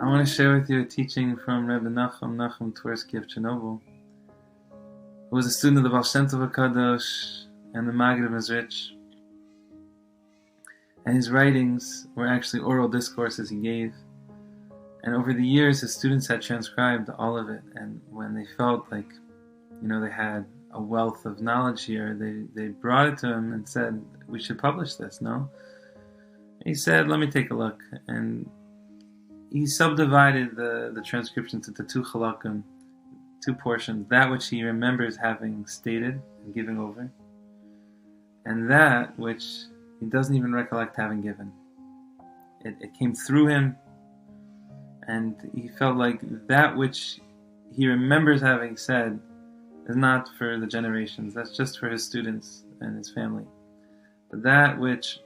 I want to share with you a teaching from Rebbe Nochum Tversky of Chernobyl, who was a student of the Baal Shem Tov HaKadosh and the Maggid of Mezrich. And his writings were actually oral discourses he gave. And over the years, his students had transcribed all of it. And when they felt like, they had a wealth of knowledge here, they brought it to him and said, we should publish this, no? He said, let me take a look. And he subdivided the transcriptions into two chalakim, two portions, that which he remembers having stated and giving over, and that which he doesn't even recollect having given. It came through him, and he felt like that which he remembers having said is not for the generations, that's just for his students and his family. But that which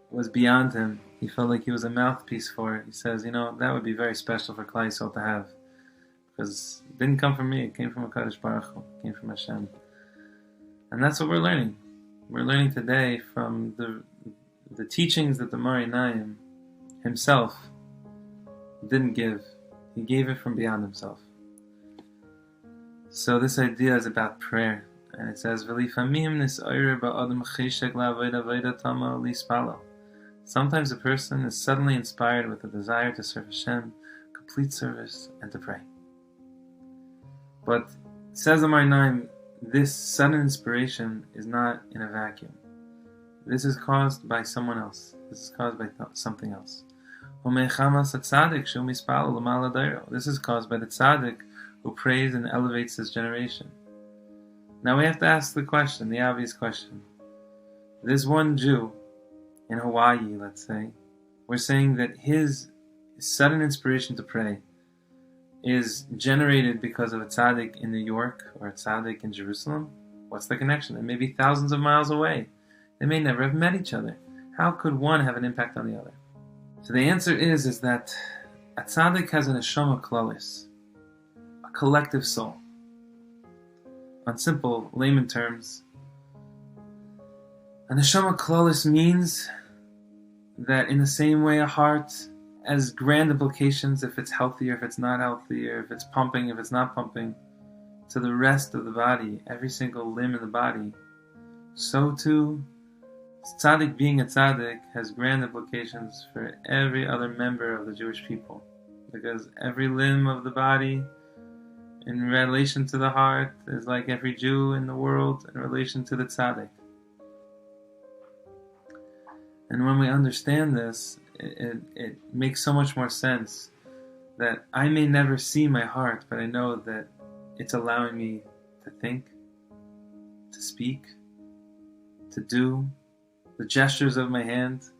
was beyond him, he felt like he was a mouthpiece for it. He says, that would be very special for Klal Yisrael to have, because it didn't come from me, it came from HaKadosh Baruch Hu, it came from Hashem. And that's what we're learning. We're learning today from the teachings that the Meor Einayim himself didn't give. He gave it from beyond himself. So this idea is about prayer. And it says, sometimes a person is suddenly inspired with a desire to serve Hashem, complete service, and to pray. But, says the Meor Einayim, this sudden inspiration is not in a vacuum. This is caused by someone else. This is caused by something else. This is caused by the tzaddik who prays and elevates his generation. Now we have to ask the question, the obvious question. This one Jew in Hawaii, let's say, we're saying that his sudden inspiration to pray is generated because of a tzaddik in New York or a tzaddik in Jerusalem. What's the connection? They may be thousands of miles away. They may never have met each other. How could one have an impact on the other? So the answer is that a tzaddik has an neshama klalis, a collective soul. On simple layman terms, a neshama klalis means that in the same way a heart has grand implications if it's healthy or if it's not healthy, or if it's pumping, if it's not pumping, to the rest of the body, every single limb in the body, so too, tzaddik being a tzaddik has grand implications for every other member of the Jewish people, because every limb of the body in relation to the heart is like every Jew in the world in relation to the tzaddik. And when we understand this, it makes so much more sense that I may never see my heart, but I know that it's allowing me to think, to speak, to do the gestures of my hand.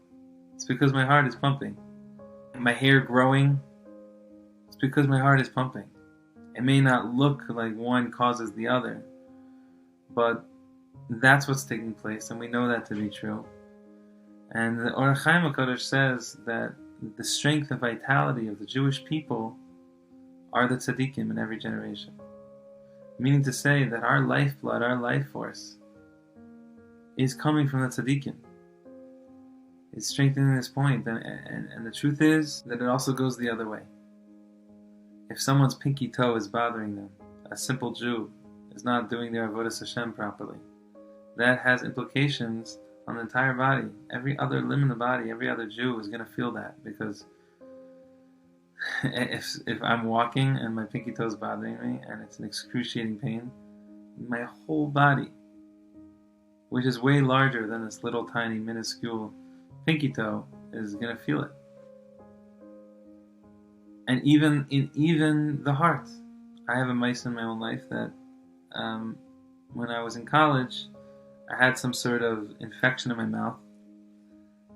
It's because my heart is pumping. My hair growing, it's because my heart is pumping. It may not look like one causes the other, but that's what's taking place, and we know that to be true. And the Or HaKadosh says that the strength and vitality of the Jewish people are the tzaddikim in every generation. Meaning to say that our lifeblood, our life force, is coming from the tzaddikim. It's strengthening this point, and the truth is that it also goes the other way. If someone's pinky toe is bothering them, a simple Jew is not doing their avodas Hashem properly, that has implications on the entire body. Every other limb in the body, every other Jew is going to feel that, because if I'm walking and my pinky toe is bothering me and it's an excruciating pain, my whole body, which is way larger than this little tiny minuscule pinky toe, is going to feel it. And even the heart. I have a mice in my own life that when I was in college, I had some sort of infection in my mouth,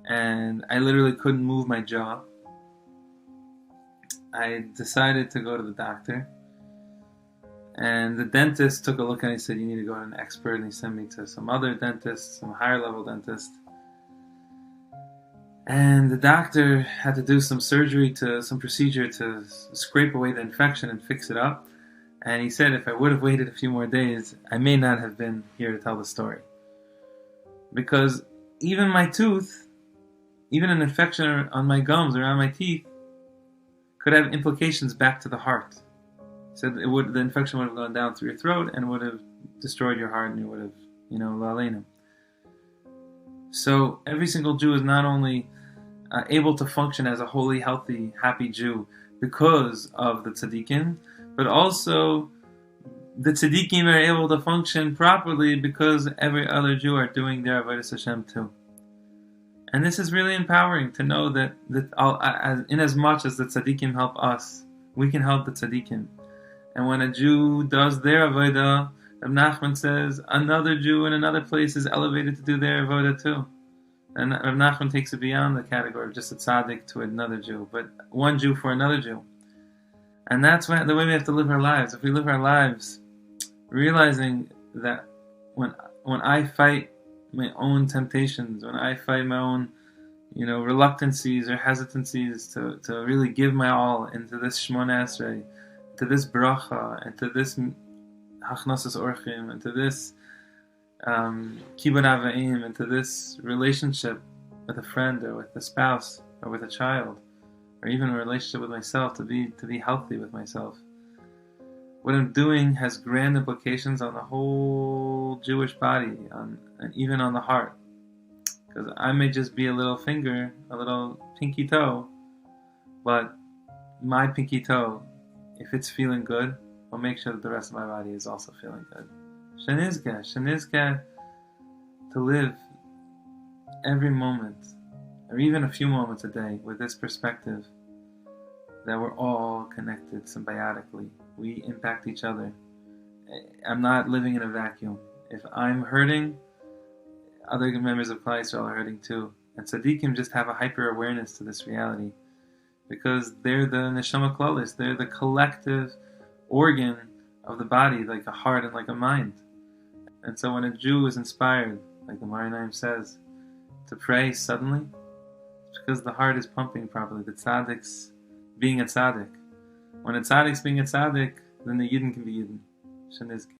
and I literally couldn't move my jaw. I decided to go to the doctor, and the dentist took a look and he said, you need to go to an expert, and he sent me to some other dentist, some higher level dentist. And the doctor had to do some procedure to scrape away the infection and fix it up. And he said if I would have waited a few more days, I may not have been here to tell the story. Because even my tooth, even an infection on my gums, around my teeth, could have implications back to the heart. He said the infection would have gone down through your throat and would have destroyed your heart, and you would have, la'aleinu. So every single Jew is not only able to function as a holy, healthy, happy Jew because of the tzaddikim, but also the tzaddikim are able to function properly because every other Jew are doing their avodas Hashem too. And this is really empowering to know that in as much as the tzaddikim help us, we can help the tzaddikim. And when a Jew does their avodah, Menachem says another Jew in another place is elevated to do their avodah too. And Menachem takes it beyond the category of just a tzaddik to another Jew, but one Jew for another Jew. And that's the way we have to live our lives. If we live our lives realizing that when I fight my own temptations, when I fight my own, reluctancies or hesitancies to really give my all into this Shmona Esrei, to this bracha, and to this hachnosas orchim, and to this kibud avaim, and to this relationship with a friend or with a spouse or with a child, or even a relationship with myself, to be healthy with myself. What I'm doing has grand implications on the whole Jewish body, and even on the heart. Because I may just be a little finger, a little pinky toe, but my pinky toe, if it's feeling good, will make sure that the rest of my body is also feeling good. Shenizke, to live every moment, or even a few moments a day, with this perspective that we're all connected symbiotically. We impact each other. I'm not living in a vacuum. If I'm hurting, other members of Klal Yisrael are hurting too. And tzaddikim just have a hyper awareness to this reality, because they're the neshama klalis. They're the collective organ of the body, like a heart and like a mind. And so when a Jew is inspired, like the Meor Einayim says, to pray suddenly, it's because the heart is pumping properly. The tzaddik's being a tzaddik. When a tzaddik's being a tzaddik, then the yidden can be yidden. Shenizke.